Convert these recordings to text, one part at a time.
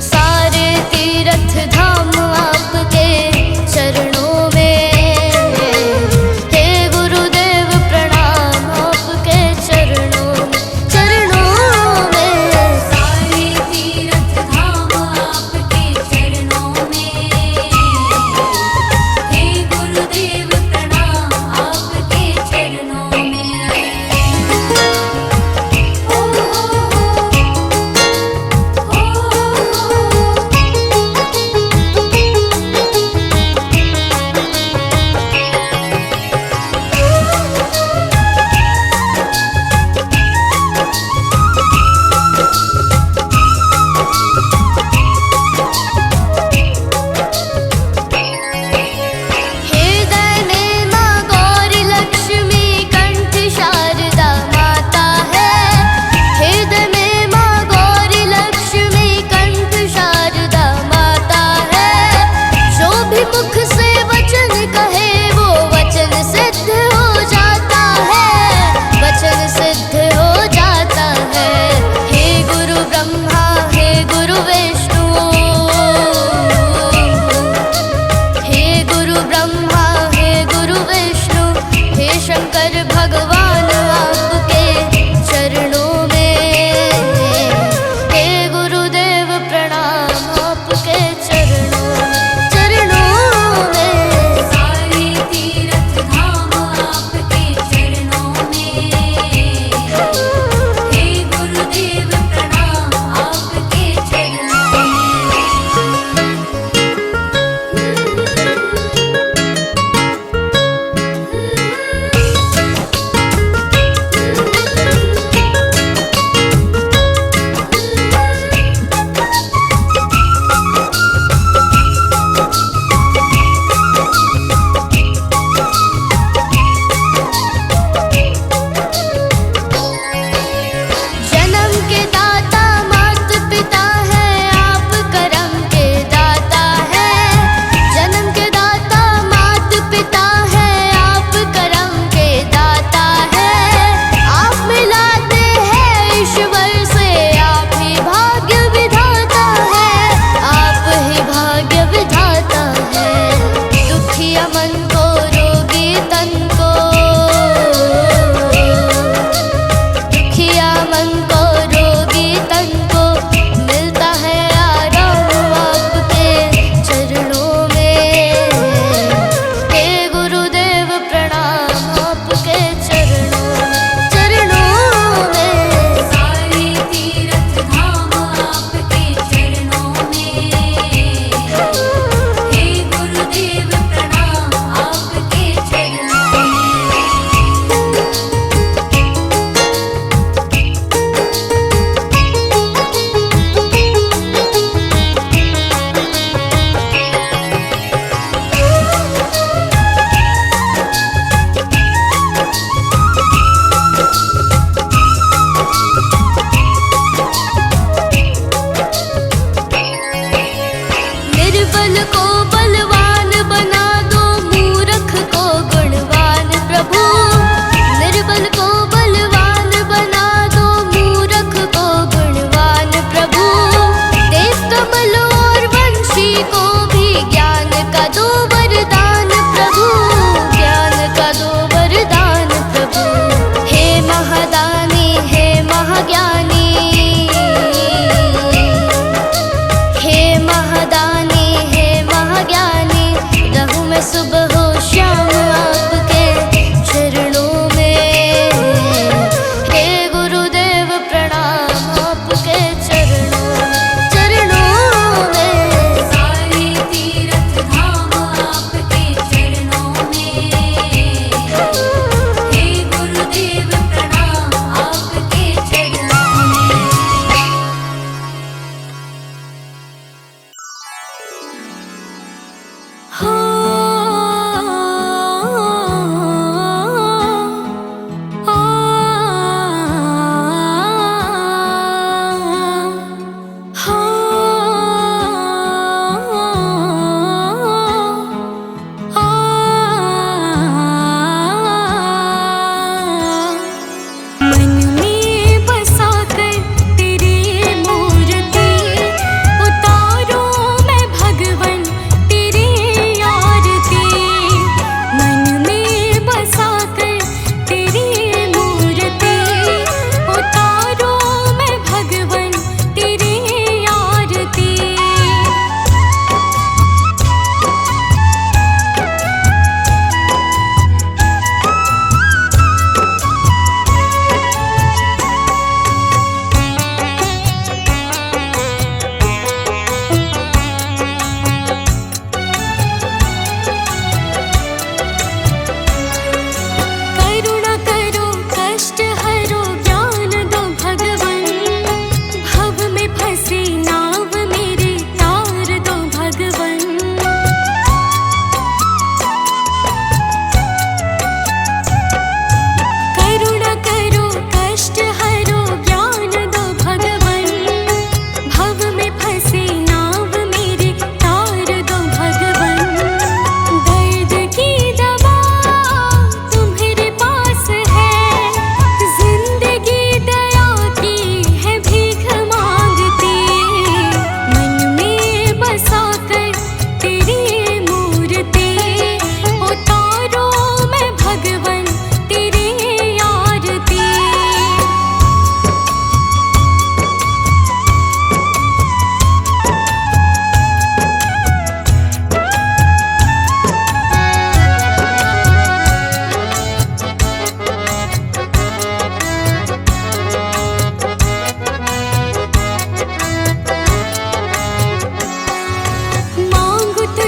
सारे तीर्थ धाम आपके चरणों में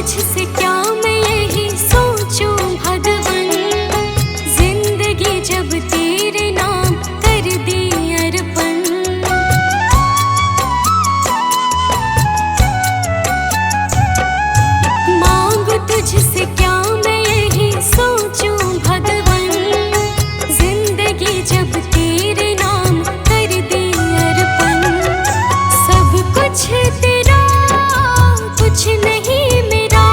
तुझसे क्या मैं यही सोचूं भगवन, जिंदगी जब तेरे नाम कर दी अर्पण। मांगू तुझसे क्या मैं यही सोचूं भगवन, जिंदगी जब तेरे नाम कर दी अर्पण। सब कुछ तेरा कुछ नहीं मेरा,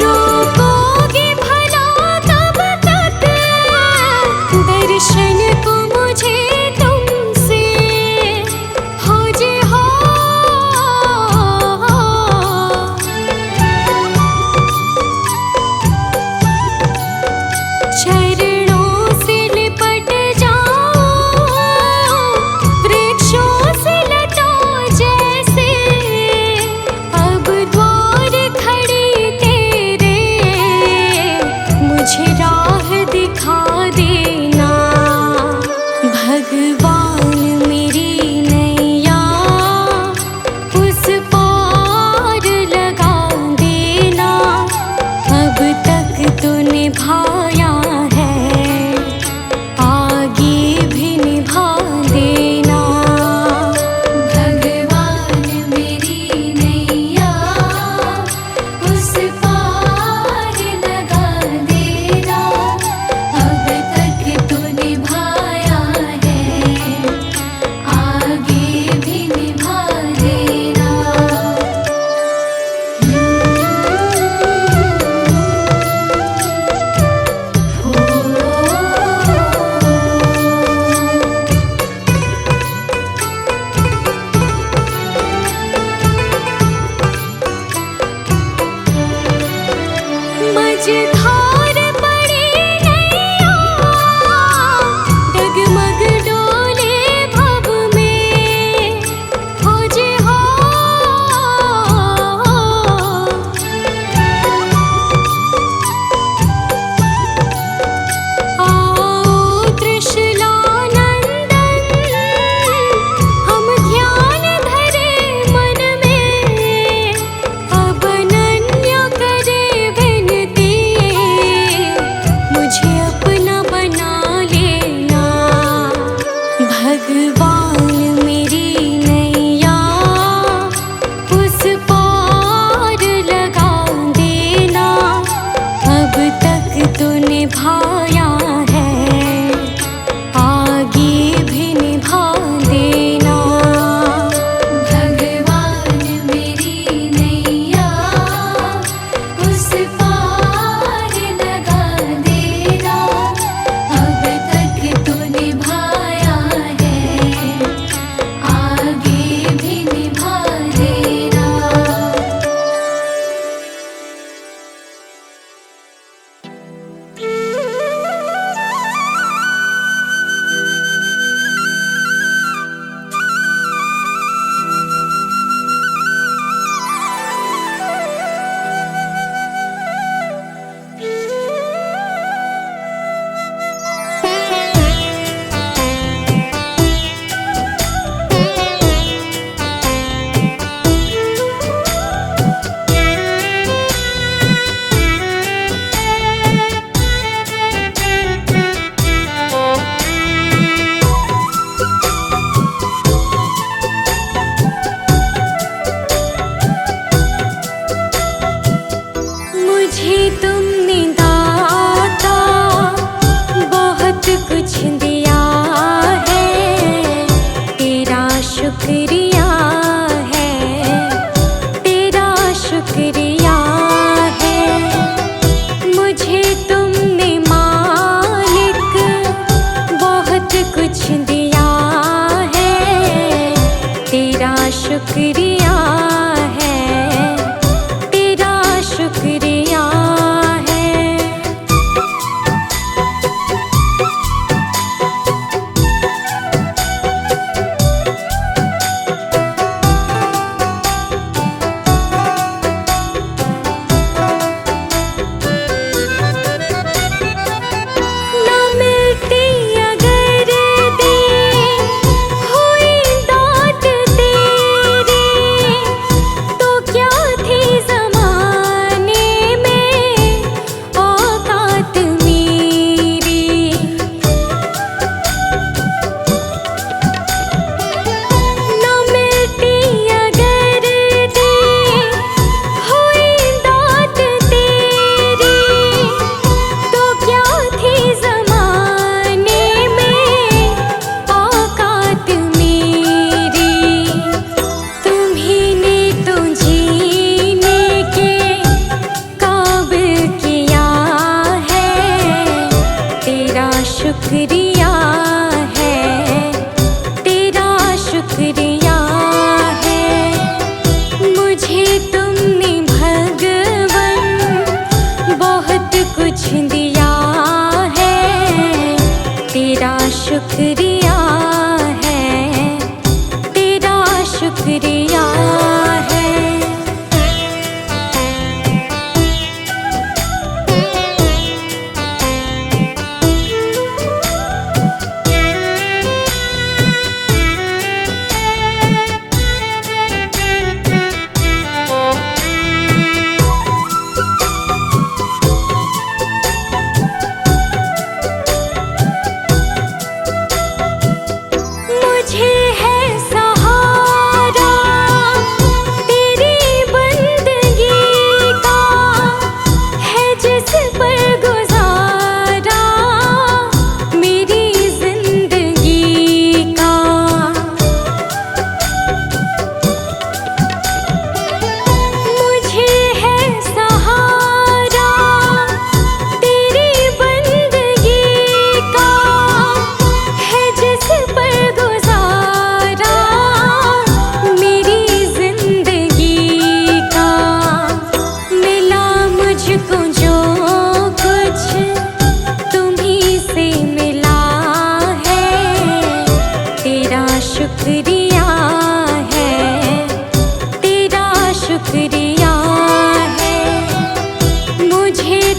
रोकोगे भला कब तक दर्शन को मुझे तुमसे हो जे हो। चरणों से लिपट जाओ वृक्षों से लटा जैसे अब द्वार खड़ी तेरे मुझे राह दिखा देना। भगवान मेरी नैया उस पार लगा देना। अब तक तो निभाया है आगे भी निभा देना। भगवान मेरी नैया उस पार लगा देना। अब तक तो निभाया है आगे भी निभा देना। मझधार पड़ी नैया डगमग डोले भव में हो जे हो। आओ त्रिशूलानंदन हम ध्यान धरे मन में। अब अनन्य करे विनती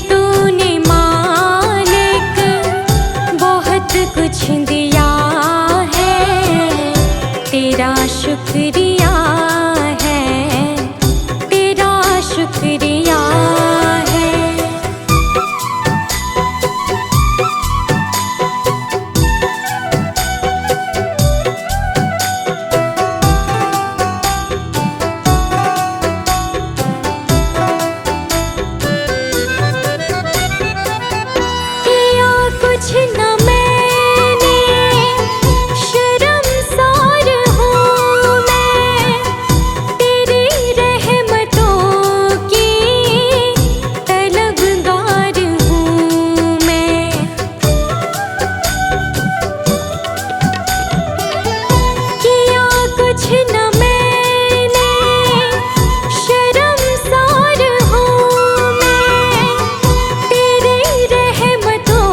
तूने मालिक बहुत कुछ दिया है, तेरा शुक्रिया है, तेरा शुक्रिया है। किया कुछ न मैंने, शर्मसार हूँ मैं, तेरी रहमतों की तलबगार हूँ मैं। किया कुछ न मैंने, शर्मसार हूँ मैं, तेरी रहमतों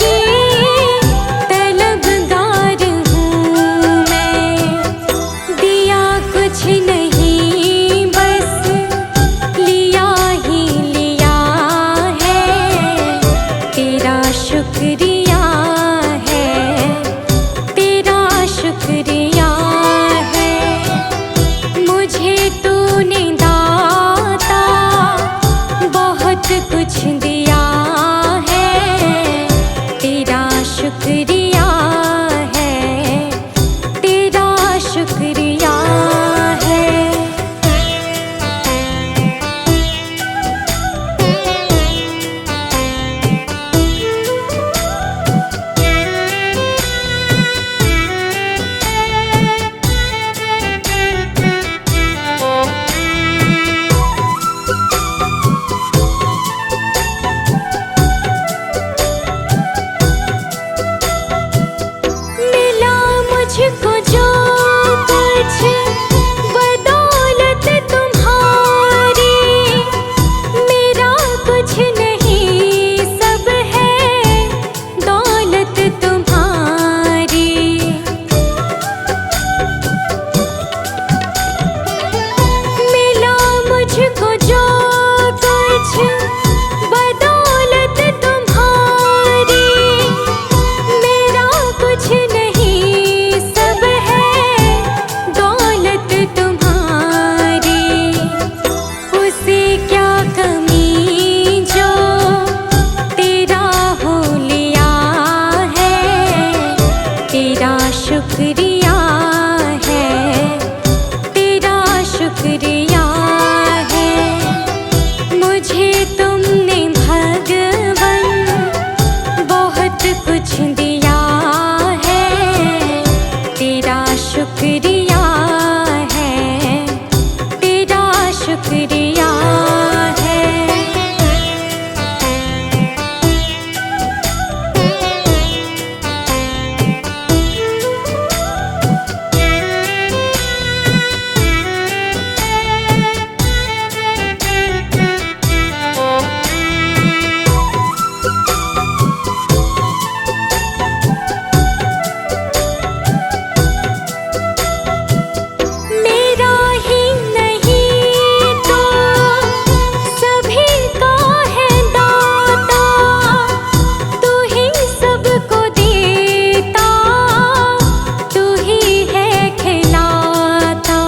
की तलबगार हूँ मैं। दिया कुछ नहीं बस लिया ही लिया है, तेरा शुक्रिया है, तेरा शुक्रिया है। मुझे तूने दाता बहुत कुछ दिया है, तेरा शुक्रिया है, तेरा शुक्रिया है। मिला मुझको जो कुछ बदौलत तुम्हारी, मेरा कुछ नहीं सब है दौलत तुम्हारी। मिला मुझको जो कुछ बदौलत तुम्हारी, मेरा कुछ नहीं सब है दौलत तुम्हारी। उसे क्या कमी जो तेरा हो लिया है, तेरा शुक्रिया है, तेरा शुक्रिया है। मुझे तुमने भगवन बहुत कुछ दिया है, तेरा शुक्रिया है, तेरा शुक्रिया है। मेरा ही नहीं तो सभी का है दाता, तू ही सबको देता, तू ही है खिलाता।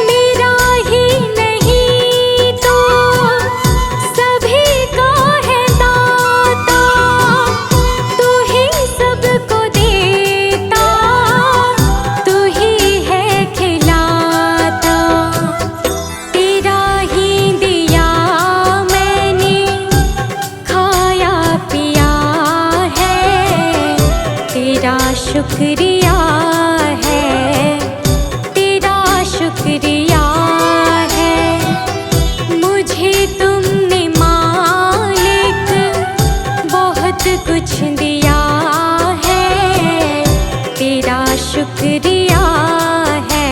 मेरा ही नहीं तो सभी का है दाता, तू ही सबको देता, तू ही है खिलाता। तेरा ही दिया मैंने खाया पिया है, तेरा शुक्रिया है, तेरा शुक्रिया है। मुझे तुमने मालिक बहुत कुछ दिया है, तेरा शुक्रिया है,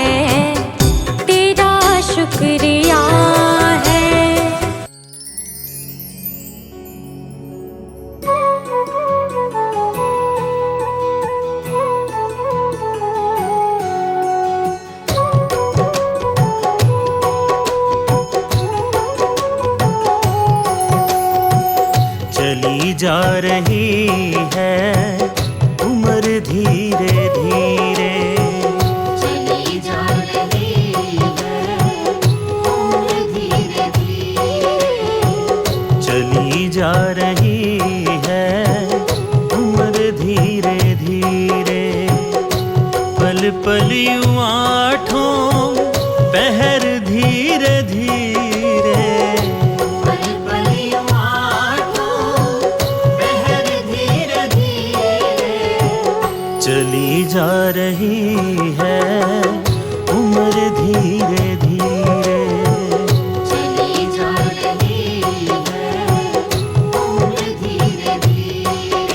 तेरा शुक्रिया है। जा रही है उम्र धीरे धीरे। चली जा रही है उम्र धीरे धीरे। चली जा रही है उम्र धीरे धीरे। पल पल यूं आठों पहर धीरे धीरे। पल पल यूं आठों पहर धीरे धीरे। चली जा रही है उम्र धीरे धीरे। चली जा रही है उम्र धीरे धीरे।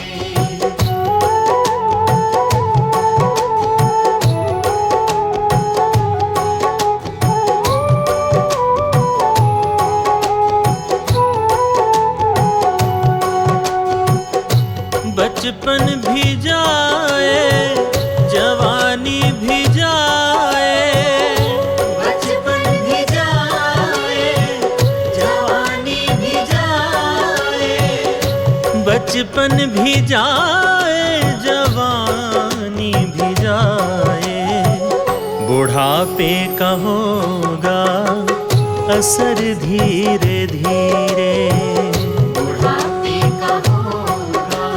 बचपन भी जाए जवानी भी जाए। बचपन भी जाए जवानी भी जाए। बचपन भी जाए जवानी भी जाए। बुढ़ापे का होगा असर धीरे धीरे। बुढ़ापे का होगा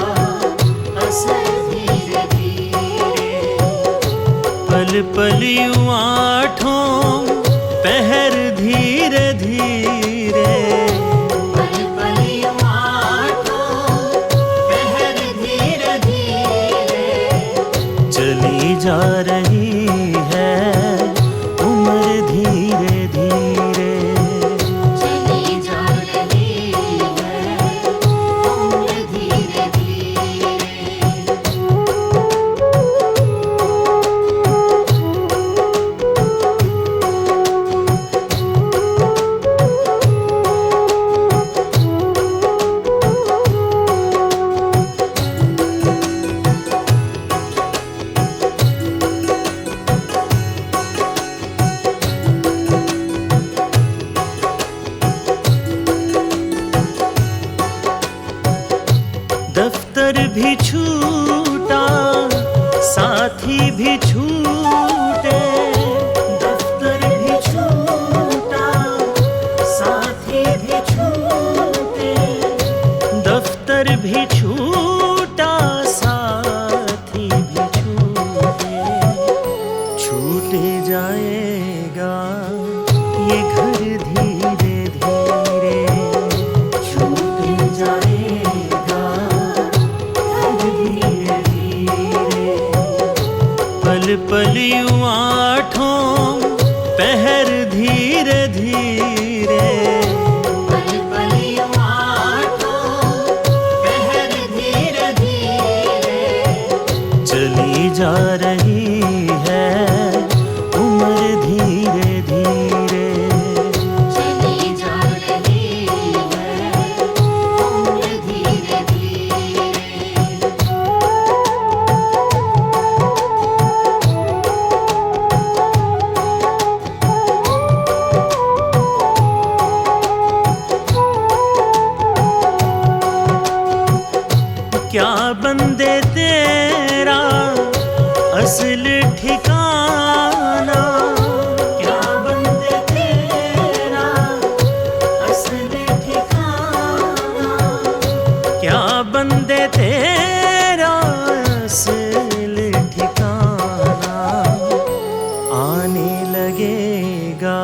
असर धीरे धीरे। पल पल यूं आठों पहर धीरे धीरे। पल पल यूं आठों पहर धीरे धीरे। चली जा रही है उम्र धीरे धीरे। चली जा रही है उम्र धीरे धीरे। दफ्तर भी छूटा साथी भी छूटे। दफ्तर भी छूटा साथी भी छूटे। दफ्तर भी छूटा साथी भी छूटे। छूटे जाएगा ये घर धीरे धीरे। छूटे जाएगा घर धीरे धीरे। पल पल यूं आठों पहर धीरे धीरे। पल पल यूं आठों पहर धीरे धीरे। चली जा रही है उम्र धीरे धीरे। चली जा रही है उम्र धीरे धीरे। क्या बंदे तेरा असल ठिकाना। क्या बंदे तेरा असल ठिकाना। क्या बंदे तेरा असल ठिकाना। आने लगेगा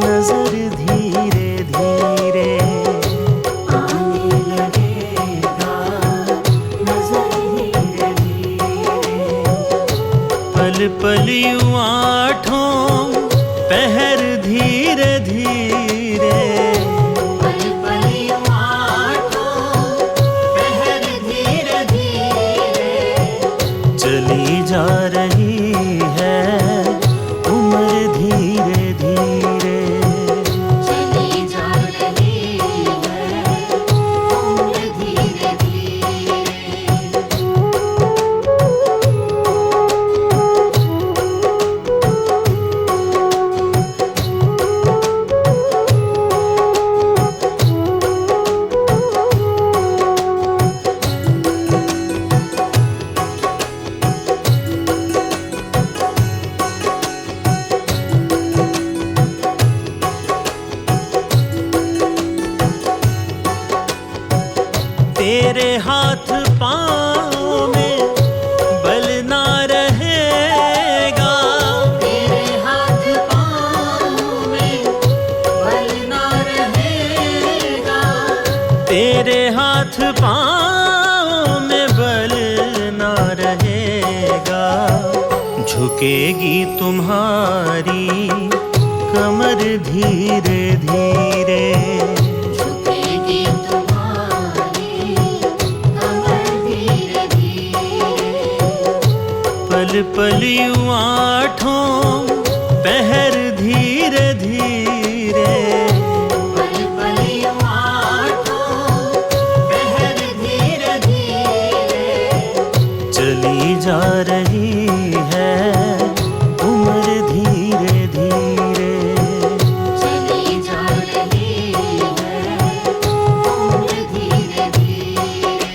नजर धीरे धीरे। आने लगेगा नजर धीरे धीरे। पल पल यूं आठों पहर धीरे धीरे। पल पल यूं आठों पहर धीरे धीरे। चली जा रही है उम्र धीरे धीरे। चली जा रही है उम्र धीरे धीरे। तेरे हाथ पाँव में बल ना रहेगा, तेरे हाथ पाँव में बल ना रहेगा, तेरे हाथ पाँव में बल ना रहेगा। झुकेगी तुम्हारी कमर धीरे धीरे, झुकेगी तुम्हारी कमर धीरे धीरे, पल पल यूं आठों पहर धीरे धीरे, पल पल यूं आठों पहर धीरे धीरे, चली जा रही है उम्र धीरे धीरे, चली जा रही है उम्र धीरे धीरे।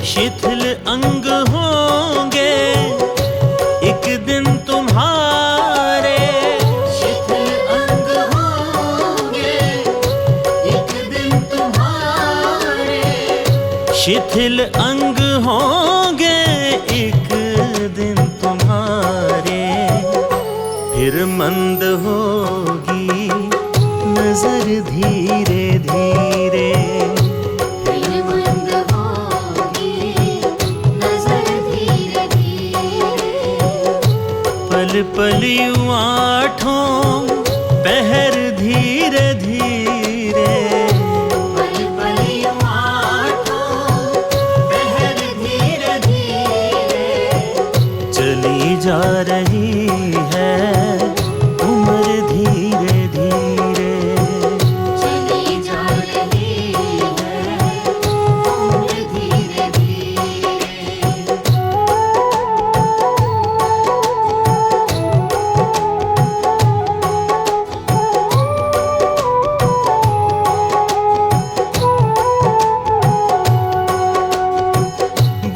शिथिल अंग होंगे एक दिन तुम्हारे, शिथिल अंग होंगे एक दिन तुम्हारे, शिथिल अंग होंगे एक दिन तुम्हारे, फिर मंद होगी नजर धीरे धीरे, फिर मंद होगी नजर धीरे धीरे, पल पल यूं आठों पहर धीरे धीरे, पल पल यूं आठों पहर धीरे धीरे, चली जा रही है उम्र धीरे धीरे, चली जा रही है उम्र धीरे धीरे।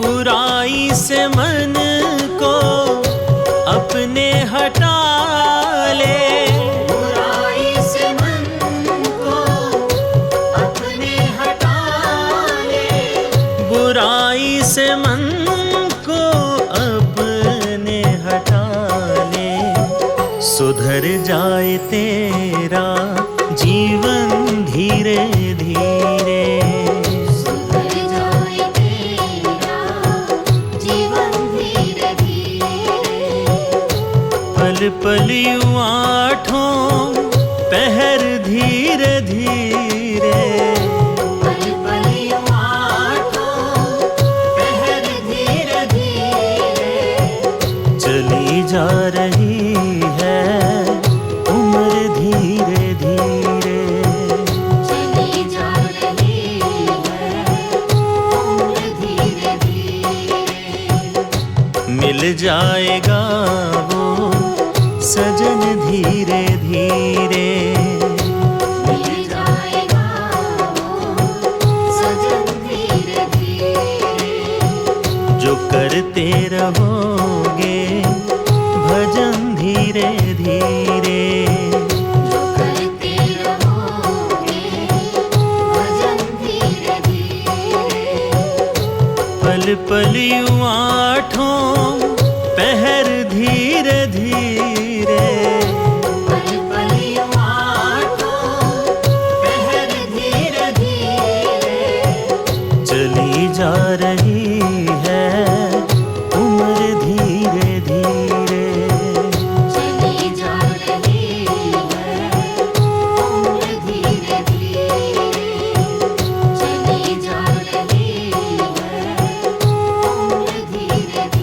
बुराई से मन को अपने हटा ले, बुराई से मन को अपने हटा ले, बुराई से मन को अपने हटा ले, सुधर जाए तेरा जीवन धीरे धीरे, सुधर जाए तेरा जीवन धीरे धीरे, पल पल यूं आठों पहर धीरे धीरे, पल पल यूं आठों पहर धीरे धीरे, चली जा रही है उम्र धीरे धीरे, चली जा रही है उम्र धीरे धीरे, मिल जाएगा वो सजन धीरे धीरे, मिल जाएगा वो सजन धीरे धीरे, जो करते रहोगे भजन धीरे धीरे, जो करते रहोगे भजन धीरे धीरे, पल पल यूं आठों पहर धीरे धीरे, पल पल यूं आठों पहर धीरे धीरे, चली जा रही है उम्र धीरे धीरे, चली जा रही है उम्र धीरे धीरे, चली जा रही है उम्र धीरे धीरे।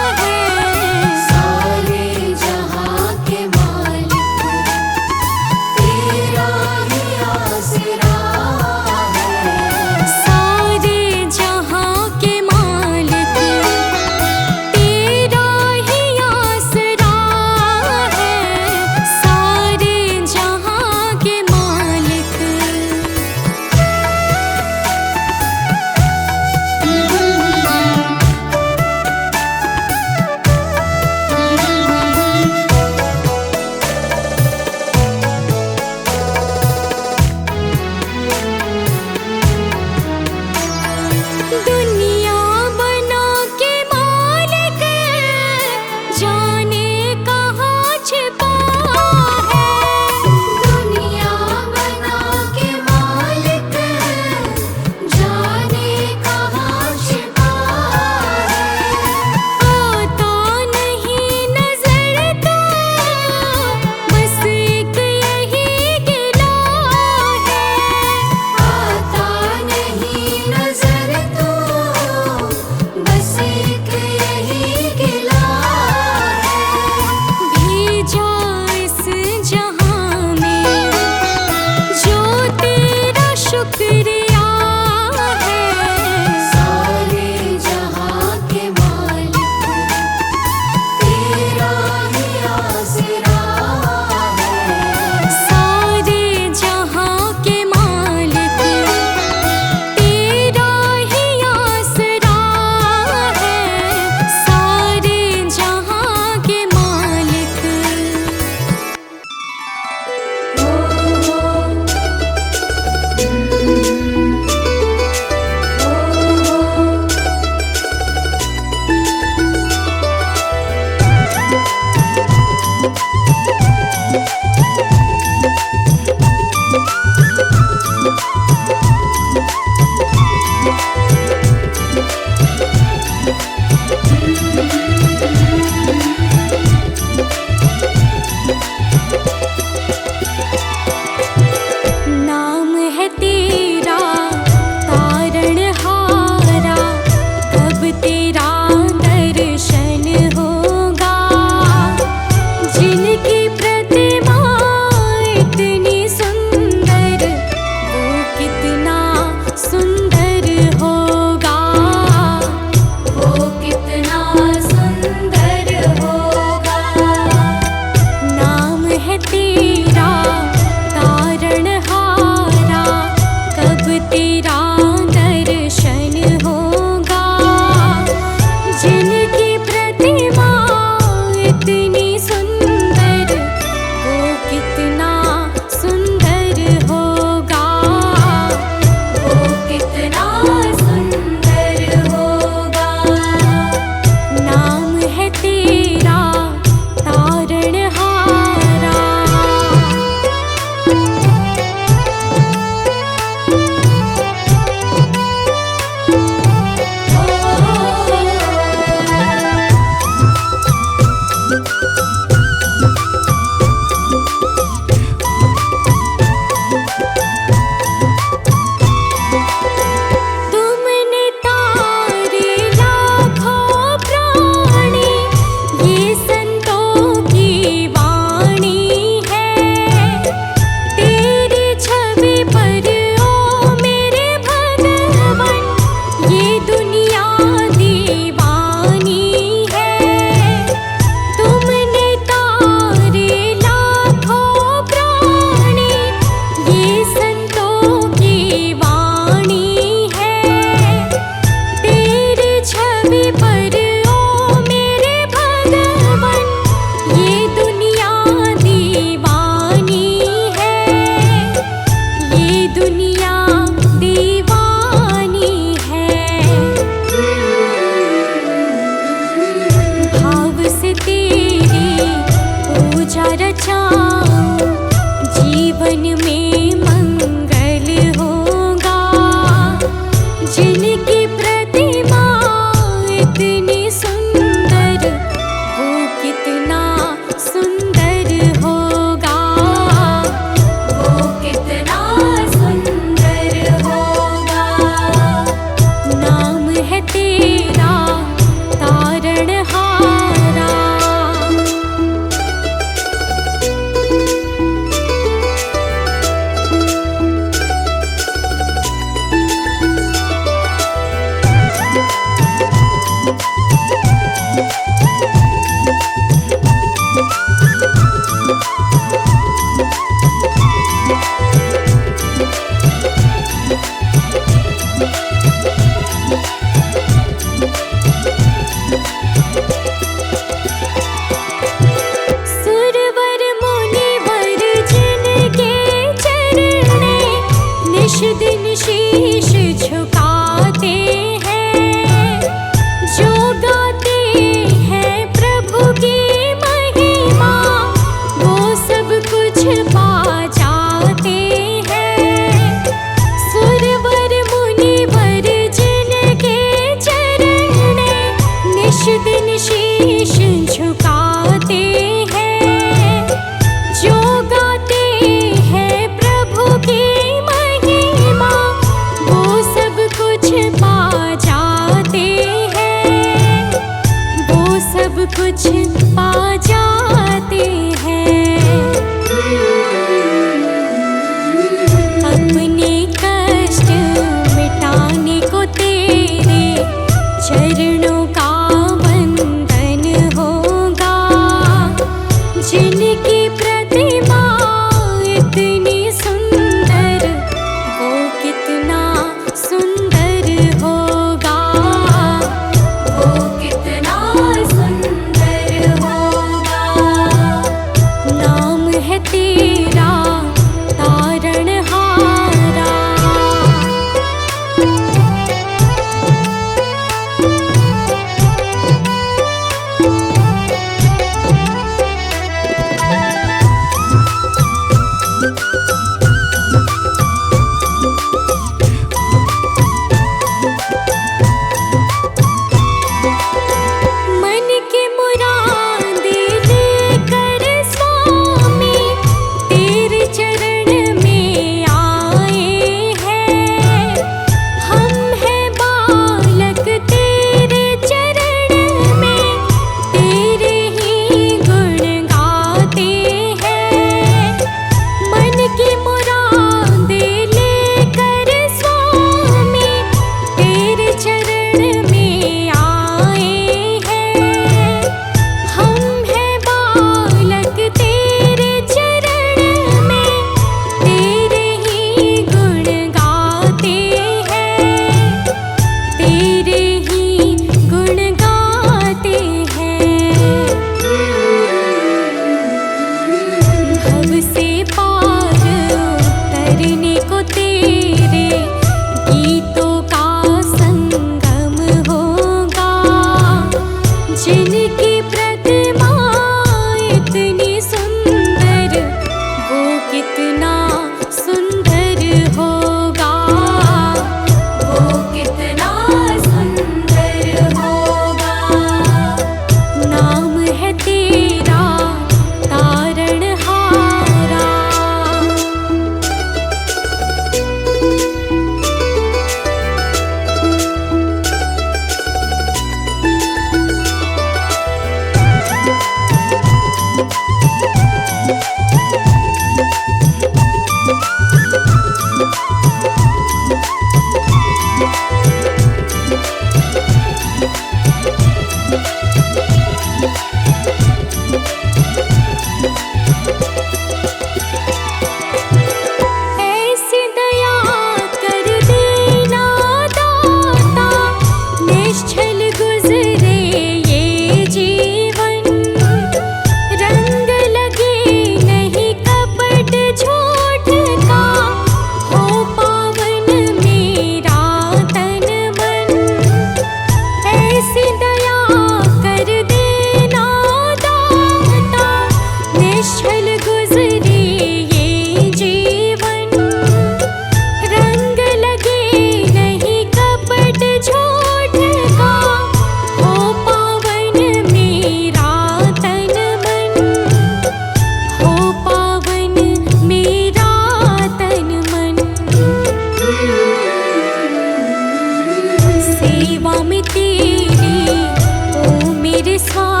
स्वामी